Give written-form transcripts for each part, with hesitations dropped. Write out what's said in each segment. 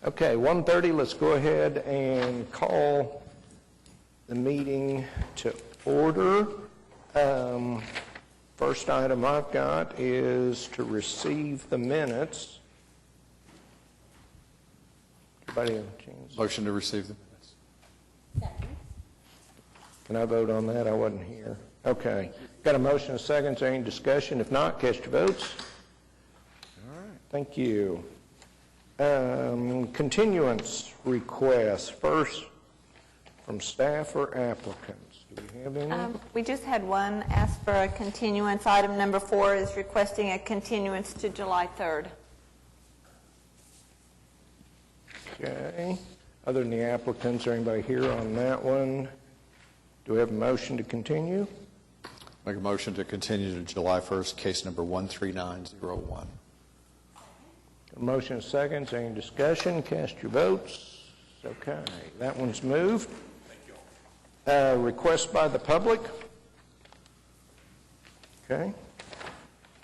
Okay, 1:30, let's go ahead and call the meeting to order. First item I've got is to receive the minutes. Everybody have a chance? Motion to receive the minutes. Second. Can I vote on that? I wasn't here. Okay. Got a motion and a second. Is there any discussion? If not, cast your votes. All right. Thank you. Continuance requests. First, from staff or applicants. Do we have any? We just had one ask for a continuance. Item number 4 is requesting a continuance to July 3rd. Okay. Other than the applicants, or anybody here on that one? Do we have a motion to continue? Make a motion to continue to July 1st, case number 13901. A motion and a second. Is there any discussion? Cast your votes. Okay. That one's moved. Request by the public. Okay.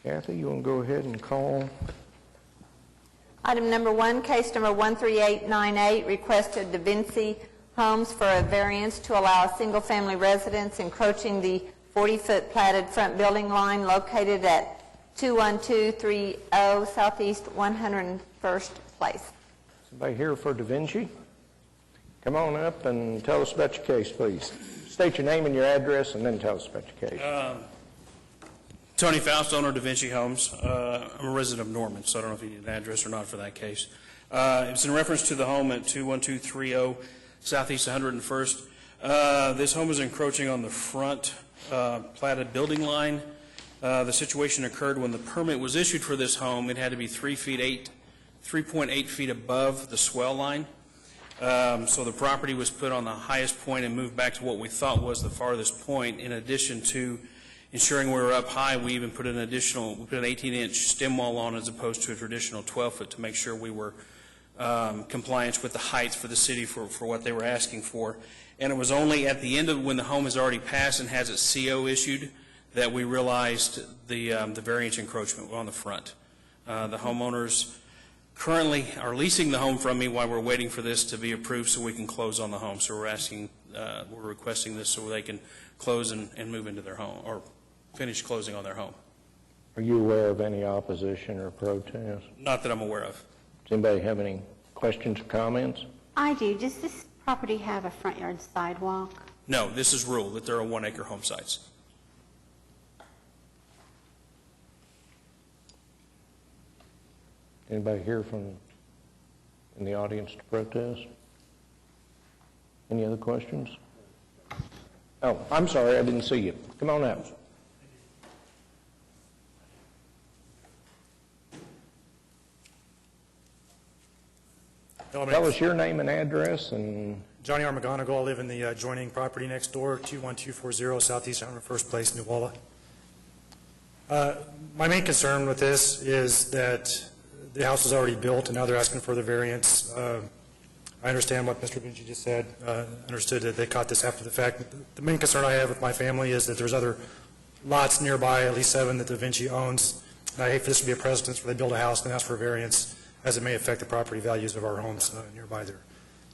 Kathy, you want to go ahead and call? Item number 1, case number 13898, requested Da Vinci Homes for a variance to allow a single-family residence encroaching the 40-foot platted front building line located at 21230 Southeast 101st Place. Somebody here for Da Vinci? Come on up and tell us about your case, please. State your name and your address, and then tell us about your case. Tony Faust, owner of Da Vinci Homes. I'm a resident of Norman, so I don't know if you need an address or not for that case. It's in reference to the home at 21230 Southeast 101st. This home is encroaching on the front platted building line. The situation occurred when the permit was issued for this home. It had to be 3.8 feet above the swell line. So the property was put on the highest point and moved back to what we thought was the farthest point. In addition to ensuring we were up high, we even put an 18-inch stem wall on as opposed to a traditional 12-foot to make sure we were compliance with the heights for the city for what they were asking for. And it was only at the end of when the home is already passed and has its CO issued that we realized the variance encroachment on the front. The homeowners currently are leasing the home from me while we're waiting for this to be approved so we can close on the home. So we're requesting this so they can close and move into their home or finish closing on their home. Are you aware of any opposition or protest? Not that I'm aware of. Does anybody have any questions or comments? I do. Does this property have a front yard sidewalk? No, this is rule that there are 1-acre home sites. Anybody here in the audience to protest? Any other questions? Oh, I'm sorry, I didn't see you. Come on up. Tell us your name and address. And Johnny R. McGonigal. I live in the adjoining property next door, 21240 Southeast 101st Place, New Walla. My main concern with this is that the house was already built and now they're asking for the variance. I understand what Mr. Vinci just said. Understood that they caught this after the fact. The main concern I have with my family is that there's other lots nearby, at least 7 that Da Vinci owns. And I hate for this to be a precedent where they build a house and ask for a variance, as it may affect the property values of our homes nearby there.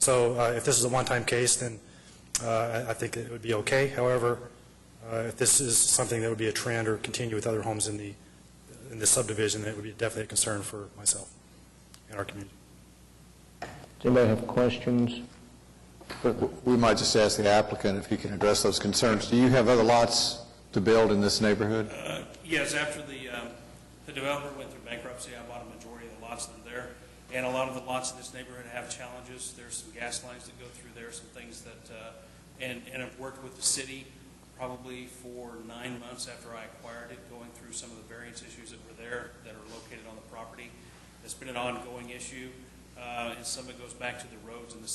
So if this is a one-time case, then I think it would be okay. However, if this is something that would be a trend or continue with other homes in the subdivision, it would be definitely a concern for myself and our community. does anybody have questions? We might just ask the applicant if he can address those concerns. Do you have other lots to build in this neighborhood? Yes, after the developer went through bankruptcy, I bought a majority of the lots that are there. And a lot of the lots in this neighborhood have challenges. There's some gas lines that go through there, some things that, and I've worked with the city probably for 9 months after I acquired it, going through some of the variance issues that were there that are located on the property. It's been an ongoing issue, and some of it goes back to the roads and the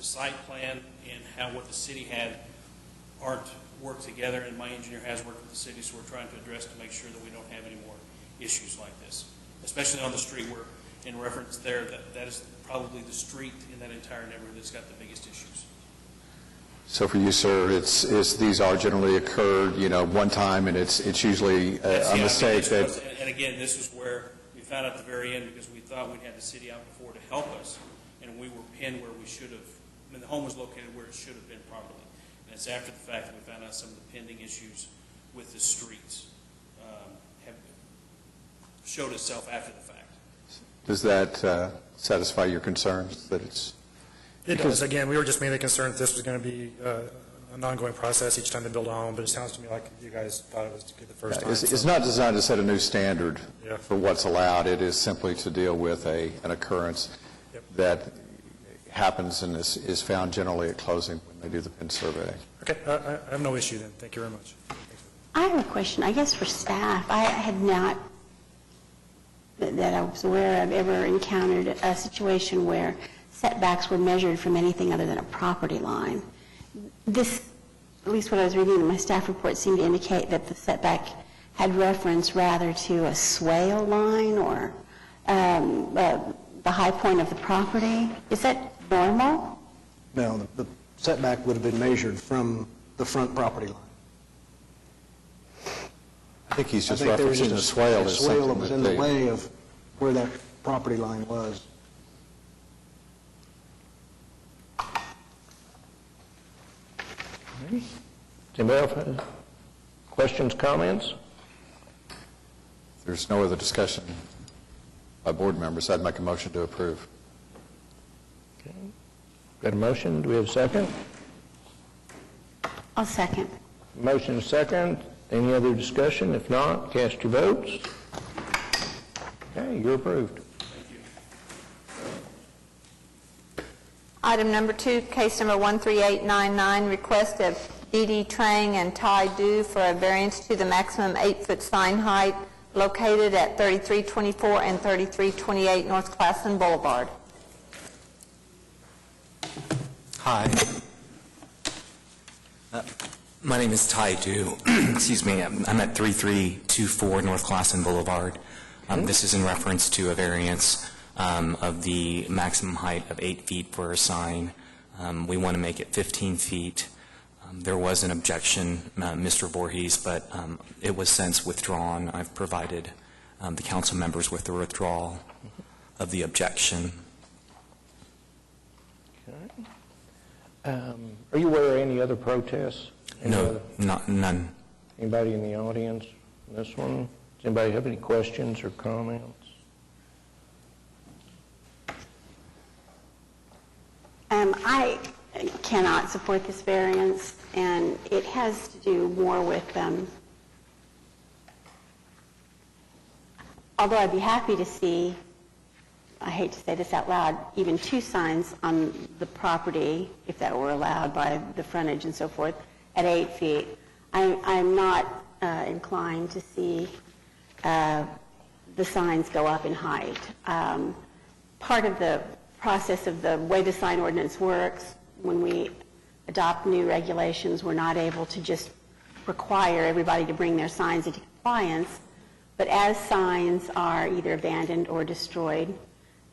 site plan and what the city had aren't worked together, and my engineer has worked with the city, so we're trying to address to make sure that we don't have any more issues like this, especially on the street where, in reference there, that is probably the street in that entire neighborhood that's got the biggest issues. So for you, sir, these are generally occurred, one time, and it's usually a mistake And again, this is where we found out at the very end, because we thought we'd had the city out before to help us, and we were pinned where we should have, the home was located where it should have been properly. And it's after the fact that we found out some of the pending issues with the streets have showed itself after the fact. Does that satisfy your concerns that it's? It does. Again, we were just mainly concerned that this was going to be an ongoing process each time they build a home, but it sounds to me like you guys thought it was to be the first time. It's not designed to set a new standard Yeah. for what's allowed. It is simply to deal with an occurrence Yep. that happens and is found generally at closing when they do the PIN survey. Okay, I have no issue then. Thank you very much. I have a question, I guess for staff. I had not, that I was aware of, ever encountered a situation where setbacks were measured from anything other than a property line. This, at least what I was reading in my staff report, seemed to indicate that the setback had reference rather to a swale line or the high point of the property. Is that normal? No, the setback would have been measured from the front property line. I think he's just I think there was referencing the just swale a as swale that something was that in the they... way of where that property line was. Does anybody else have questions, comments? If there's no other discussion by board members, I'd make a motion to approve. Okay. Got a motion? Do we have a second? I'll second. Motion and second. Any other discussion? If not, cast your votes. Okay, you're approved. Item number 2, case number 13899, request of Dee Trang and Tai Du for a variance to the maximum 8-foot sign height located at 3324 and 3328 North Classen Boulevard. Hi. My name is Tai Du. Excuse me. I'm at 3324 North Classen Boulevard. This is in reference to a variance of the maximum height of 8 feet for a sign. We want to make it 15 feet. There was an objection, Mr. Voorhees, but it was since withdrawn. I've provided the council members with the withdrawal of the objection. Okay. Are you aware of any other protests? No, none. Anybody in the audience on this one? Does anybody have any questions or comments? I cannot support this variance, and it has to do more with, although I'd be happy to see, I hate to say this out loud, even 2 signs on the property, if that were allowed by the frontage and so forth, at 8 feet. I'm not inclined to see the signs go up in height. Part of the process of the way the sign ordinance works, when we adopt new regulations, we're not able to just require everybody to bring their signs into compliance, but as signs are either abandoned or destroyed,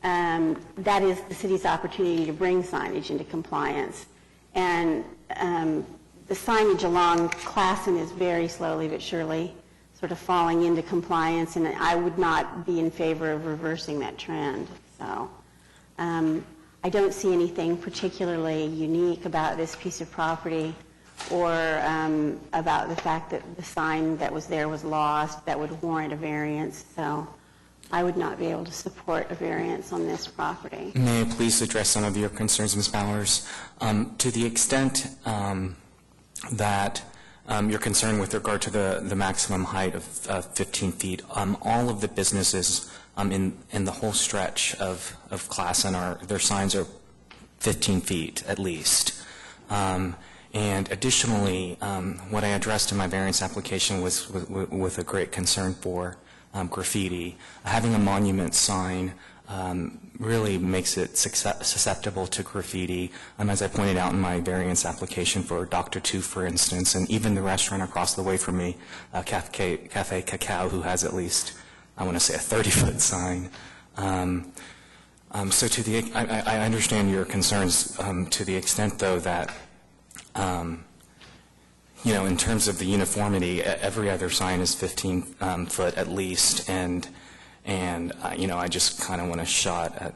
that is the city's opportunity to bring signage into compliance. And the signage along Classen is very slowly but surely sort of falling into compliance, and I would not be in favor of reversing that trend. So I don't see anything particularly unique about this piece of property or about the fact that the sign that was there was lost that would warrant a variance. So I would not be able to support a variance on this property. May I please address some of your concerns, Ms. Bowers? To the extent that you're concerned with regard to the maximum height of 15 feet, all of the businesses in the whole stretch of Classen, their signs are 15 feet at least. And additionally, what I addressed in my variance application was with a great concern for graffiti. Having a monument sign really makes it susceptible to graffiti. As I pointed out in my variance application for Dr. Tu, for instance, and even the restaurant across the way from me, Cafe Cacao, who has at least, I want to say, a 30-foot sign. So I understand your concerns to the extent, though, that in terms of the uniformity, every other sign is 15 foot at least, and And, I just kind of want a shot at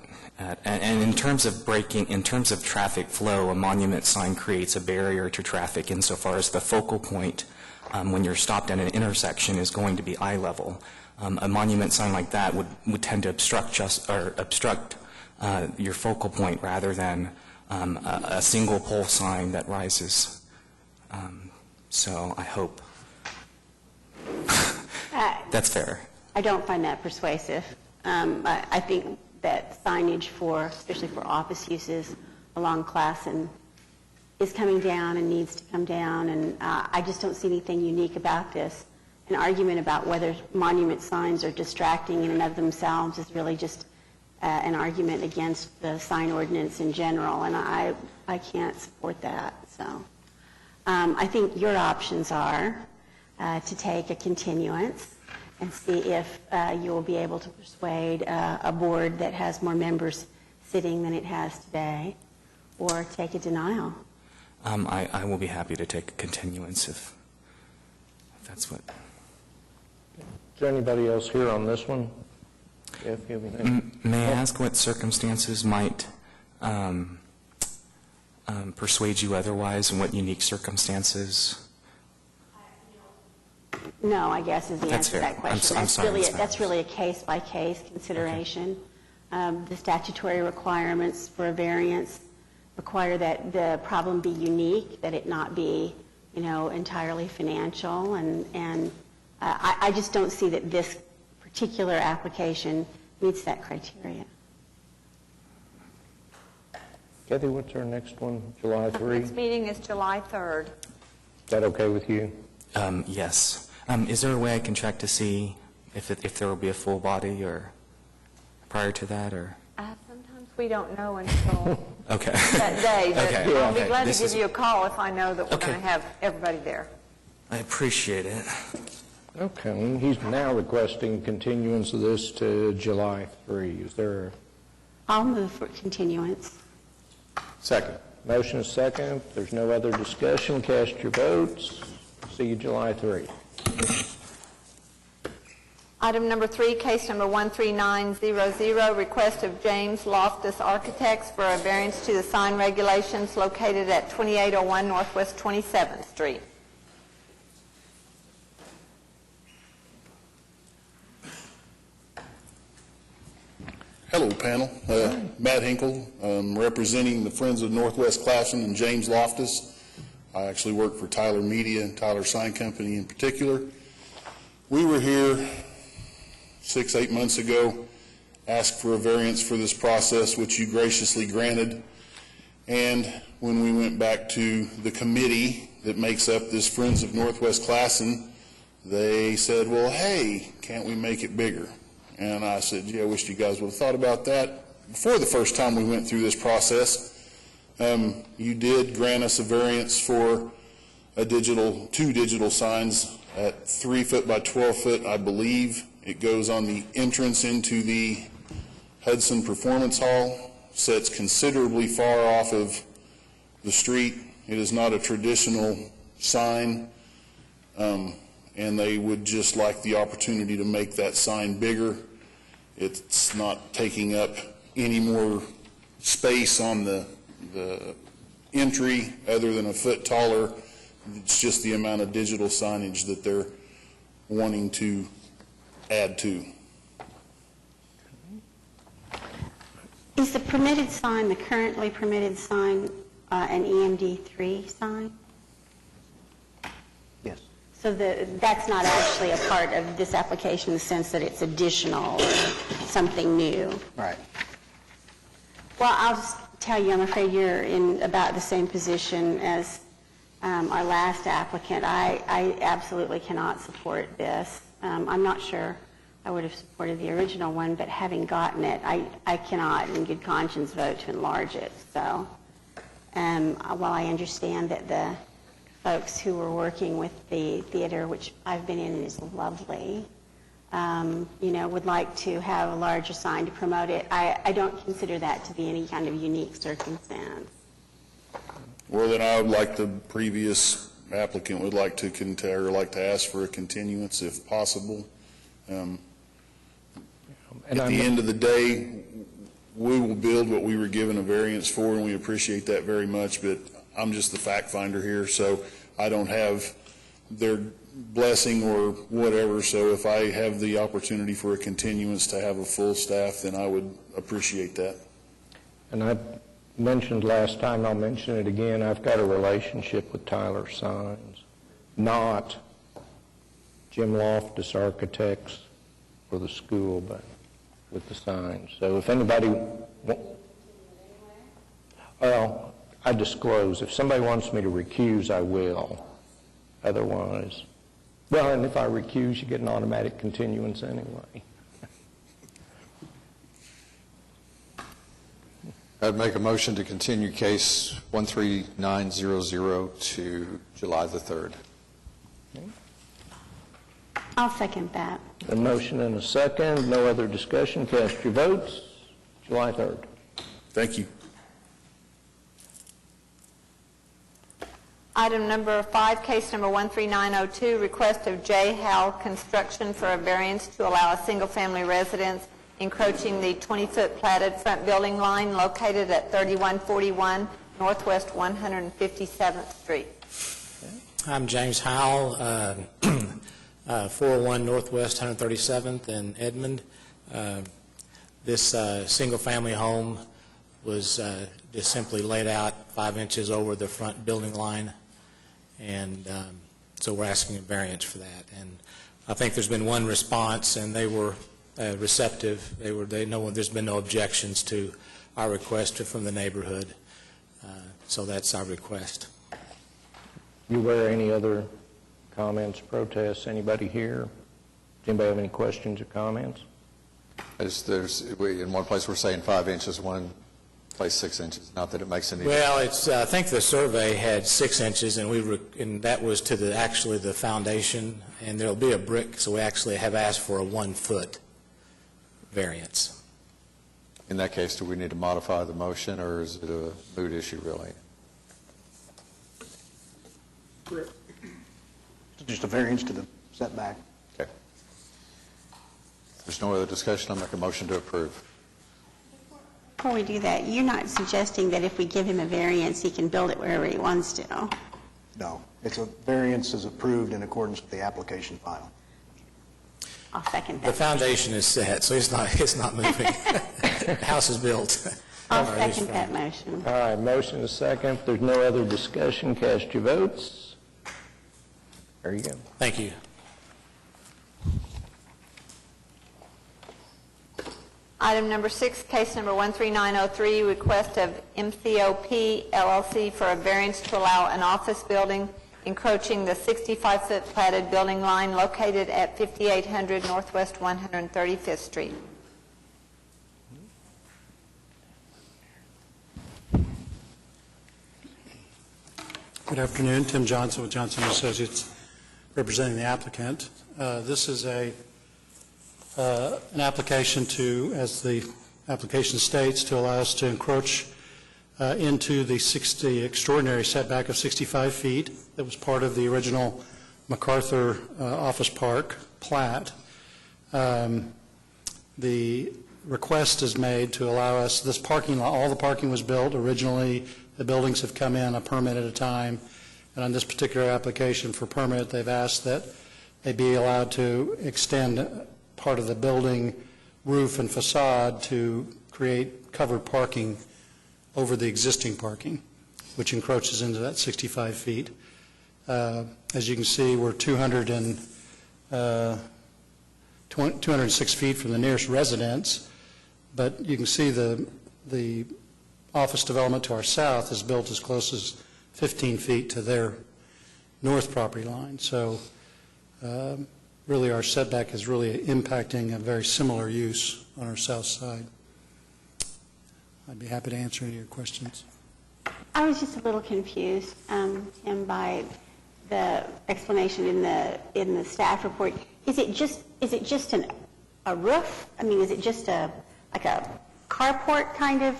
and in terms of traffic flow, a monument sign creates a barrier to traffic insofar as the focal point when you're stopped at an intersection is going to be eye level. A monument sign like that would tend to obstruct your focal point rather than a single pole sign that rises. So I hope that's fair. I don't find that persuasive. I think that signage especially for office uses along Classen is coming down and needs to come down, and I just don't see anything unique about this. An argument about whether monument signs are distracting in and of themselves is really just an argument against the sign ordinance in general, and I can't support that. So I think your options are to take a continuance and see if you will be able to persuade a board that has more members sitting than it has today, or take a denial. I will be happy to take a continuance if that's what... Is there anybody else here on this one? Jeff, you have anything? May I ask what circumstances might persuade you otherwise, and what unique circumstances? No, I guess is the That's answer to fair. that question. I'm sorry, Ms. That's really a case-by-case consideration. The statutory requirements for a variance require that the problem be unique, that it not be, entirely financial, and I just don't see that this particular application meets that criteria. Kathy, what's our next one? July 3? Next meeting is July 3rd. Is that okay with you? Yes. Is there a way I can check to see if there will be a full body or prior to that, or? Sometimes we don't know until Okay. that day, but Okay. I'll be Okay. glad to This give is- you a call if I know that we're Okay. going to have everybody there. I appreciate it. Okay, he's now requesting continuance of this to July 3. Is there a I'll move for continuance. Second. motion, a second? If there's no other discussion, cast your votes. See you July 3. Item number 3, case number 13900, request of James Loftus Architects for a variance to the sign regulations located at 2801 Northwest 27th Street. Hello, panel. Matt Hinkle, representing the Friends of Northwest Classen and James Loftus. I actually work for Tyler Media and Tyler Sign Company in particular. We were here 6-8 months ago, asked for a variance for this process, which you graciously granted. And when we went back to the committee that makes up this Friends of Northwest Classen, they said, well, hey, can't we make it bigger? And I said, gee, I wish you guys would have thought about that before the first time we went through this process. You did grant us a variance for two digital signs at 3 foot by 12 foot, I believe. It goes on the entrance into the Hudson Performance Hall, sits considerably far off of the street. It is not a traditional sign, and they would just like the opportunity to make that sign bigger. It's not taking up any more space on the entry other than a foot taller. It's just the amount of digital signage that they're wanting to add to. Is the permitted sign, the currently permitted sign, an EMD3 sign? Yes. So that's not actually a part of this application in the sense that it's additional or something new? Right. Well, I'll just tell you, I'm afraid you're in about the same position as our last applicant. I absolutely cannot support this. I'm not sure I would have supported the original one, but having gotten it, I cannot in good conscience vote to enlarge it. So while I understand that the folks who were working with the theater, which I've been in and is lovely, would like to have a larger sign to promote it, I don't consider that to be any kind of unique circumstance. Well, then I would like the previous applicant would like to ask for a continuance if possible. And At the end of the day, we will build what we were given a variance for, and we appreciate that very much, but I'm just the fact finder here, so I don't have their blessing or whatever, so if I have the opportunity for a continuance to have a full staff, then I would appreciate that. And I mentioned last time, I'll mention it again, I've got a relationship with Tyler Signs, not Jim Loftus Architects for the school, but with the signs. So if anybody, well, I disclose. If somebody wants me to recuse, I will. Otherwise, well, and if I recuse, you get an automatic continuance anyway. I'd make a motion to continue case 13900 to July the 3rd. I'll second that. A motion and a second. No other discussion. Cast your votes. July 3rd. Thank you. Item number 5, case number 13902, request of J. Howell Construction for a variance to allow a single-family residence encroaching the 20-foot platted front building line located at 3141 Northwest 157th Street. I'm James Howell, 401 Northwest 137th in Edmond. This single-family home was just simply laid out 5 inches over the front building line, and so we're asking a variance for that. And I think there's been one response, and they were receptive. There's been no objections to our request from the neighborhood, so that's our request. You aware any other comments, protests? Anybody here? Does anybody have any questions or comments? In one place we're saying 5 inches, one place 6 inches. Not that it makes any Well, I think the survey had 6 inches, and that was to actually the foundation, and there'll be a brick, so we actually have asked for a 1-foot variance. In that case, do we need to modify the motion, or is it a moot issue, really? Just a variance to the setback. Okay. If there's no other discussion, I'll make a motion to approve. Before we do that, you're not suggesting that if we give him a variance, he can build it wherever he wants to? No, it's a variance is approved in accordance with the application file. I'll second The that. foundation is set, so it's not moving. The house is built. I'll second that motion. All right, motion is second. If there's no other discussion, cast your votes. There you go. Thank you. Item number 6, case number 13903, request of MCOP LLC for a variance to allow an office building encroaching the 65-foot platted building line located at 5800 Northwest 135th Street. Good afternoon. Tim Johnson with Johnson Associates, representing the applicant. This is an application to, as the application states, to allow us to encroach into the extraordinary setback of 65 feet that was part of the original MacArthur Office Park plat. The request is made to allow us, this parking lot, all the parking was built originally. The buildings have come in a permit at a time, and on this particular application for permit, they've asked that they be allowed to extend part of the building roof and facade to create covered parking over the existing parking, which encroaches into that 65 feet. As you can see, we're 206 feet from the nearest residence, but you can see the office development to our south is built as close as 15 feet to their north property line. So really our setback is really impacting a very similar use on our south side. I'd be happy to answer any of your questions. I was just a little confused, Tim, by the explanation in the staff report. Is it just a roof? I mean, is it just like a carport kind of?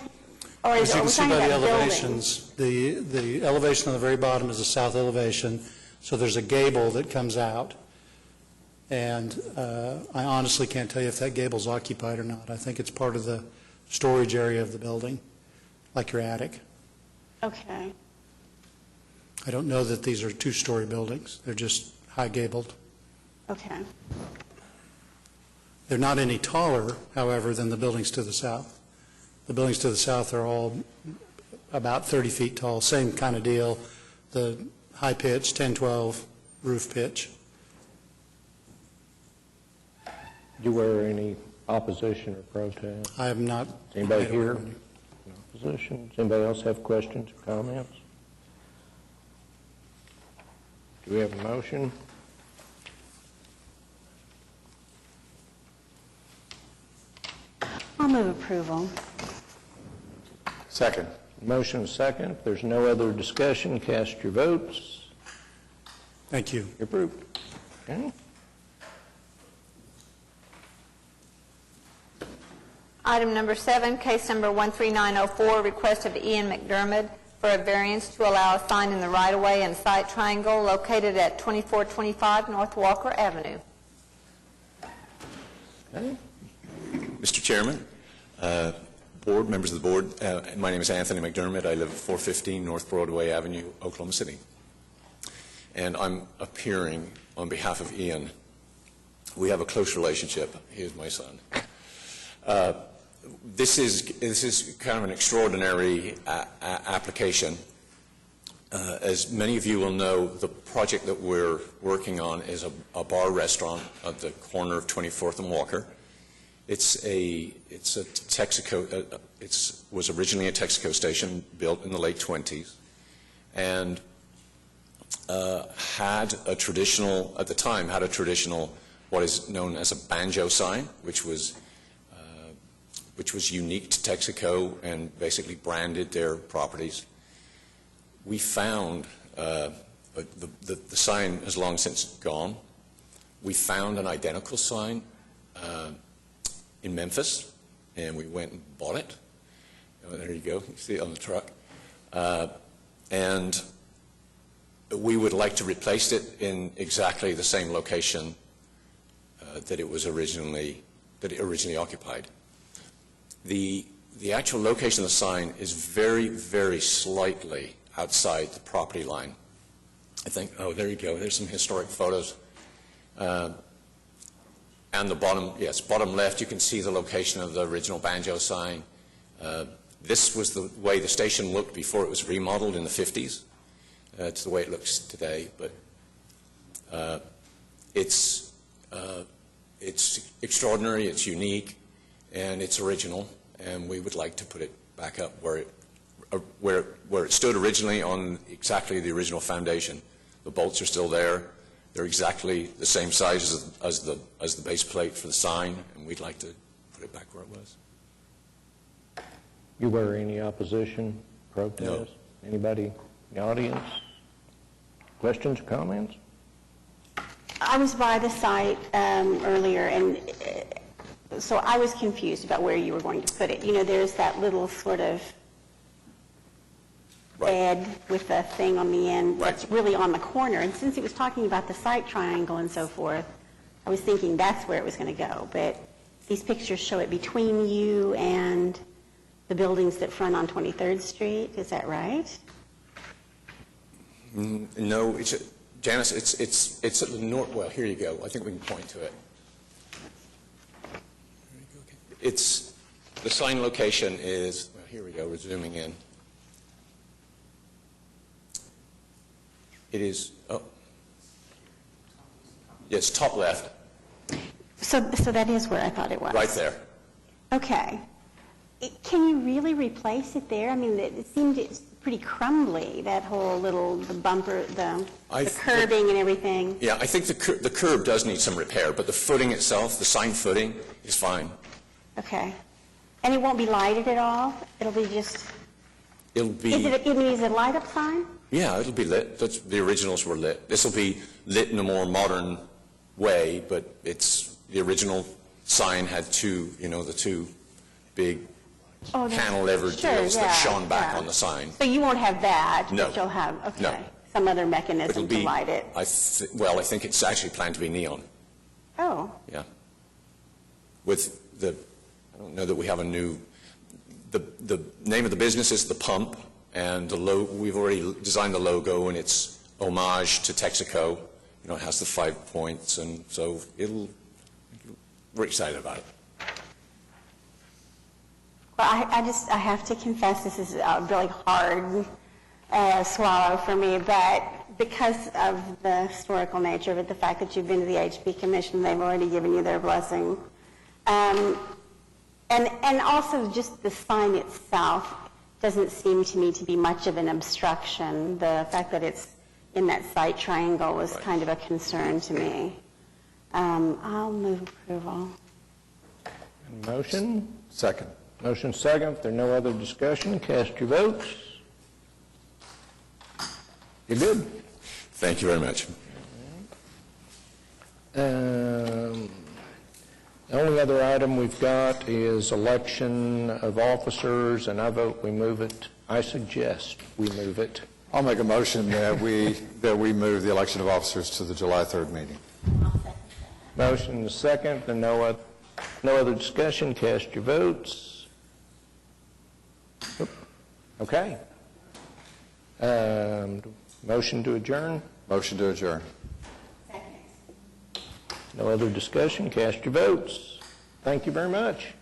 Or As you can see by the building? elevations, the elevation on the very bottom is the south elevation, so there's a gable that comes out And I honestly can't tell you if that gable's occupied or not. I think it's part of the storage area of the building, like your attic. Okay. I don't know that these are two-story buildings. They're just high gabled. Okay. They're not any taller, however, than the buildings to the south. The buildings to the south are all about 30 feet tall, same kind of deal. The high pitch, 10, 12 roof pitch. Do you wear any opposition or protest? I have not. Is anybody here in opposition? Does anybody else have questions or comments? Do we have a motion? I'll move approval. Second. Motion is second. If there's no other discussion, cast your votes. Thank you. You're approved. Okay. Item number 7, case number 13904, request of Ian McDermott for a variance to allow a sign in the right-of-way and site triangle located at 2425 North Walker Avenue. Okay. Mr. Chairman, board, members of the board, my name is Anthony McDermott. I live at 415 North Broadway Avenue, Oklahoma City. And I'm appearing on behalf of Ian. We have a close relationship. He is my son. This is kind of an extraordinary application. As many of you will know, the project that we're working on is a bar restaurant at the corner of 24th and Walker. It's a Texaco. It was originally a Texaco station built in the late 20s, and had a traditional, at the time, what is known as a banjo sign, which was unique to Texaco and basically branded their properties. We found the sign has long since gone. We found an identical sign in Memphis, and we went and bought it. Oh, there you go. You see it on the truck. And we would like to replace it in exactly the same location that it originally occupied. The actual location of the sign is very, very slightly outside the property line. I think, oh, there you go. There's some historic photos. And the bottom left, you can see the location of the original banjo sign. This was the way the station looked before it was remodeled in the 50s. It's the way it looks today, but it's extraordinary, it's unique, and it's original, and we would like to put it back up where it stood originally on exactly the original foundation. The bolts are still there. They're exactly the same size as the base plate for the sign, and we'd like to put it back where it was. You wear any opposition, protest? No. Anybody in the audience? Questions or comments? I was by the site earlier, and so I was confused about where you were going to put it. You know, there's that little sort of bed with a thing on the end that's really on the corner. And since he was talking about the site triangle and so forth, I was thinking that's where it was going to go. But these pictures show it between you and the buildings that front on 23rd Street. Is that right? No, Janice, it's at the north. Well, here you go. I think we can point to it. It's the sign location is. Well, here we go. We're zooming in. It is. Oh, yes, top left. So that is where I thought it was. Right there. Okay. Can you really replace it there? I mean, it seemed it's pretty crumbly, that whole the bumper, the curbing and everything. Yeah, I think the curb does need some repair, but the footing itself, the sign footing, is fine. Okay. And it won't be lighted at all? It'll be just... It'll be... Is it a light-up sign? Yeah, it'll be lit. The originals were lit. This will be lit in a more modern way, but the original sign had the two big cantilever deals that shone back on the sign. So you won't have that? No. But you'll have, okay. No. Some other mechanism to light it? I think it's actually planned to be neon. Oh, Yeah. With the, I don't know that we have a new, the name of the business is The Pump, and we've already designed the logo, and it's homage to Texaco. You know, it has the 5 points, and so we're excited about it. well, I have to confess, this is a really hard swallow for me, but because of the historical nature of it, the fact that you've been to the HB Commission, they've already given you their blessing. And also just the sign itself doesn't seem to me to be much of an obstruction. The fact that it's in that site triangle was kind of a concern to me. I'll move approval. Motion? Second. Motion second. If there are no other discussion, cast your votes. You're good. Thank you very much. The only other item we've got is election of officers, and I vote we move it. I suggest we move it. I'll make a motion that we move the election of officers to the July 3rd meeting. Motion is second, and no other discussion. Cast your votes. Oop. Okay. Motion to adjourn. Motion to adjourn. No other discussion. Cast your votes. Thank you very much.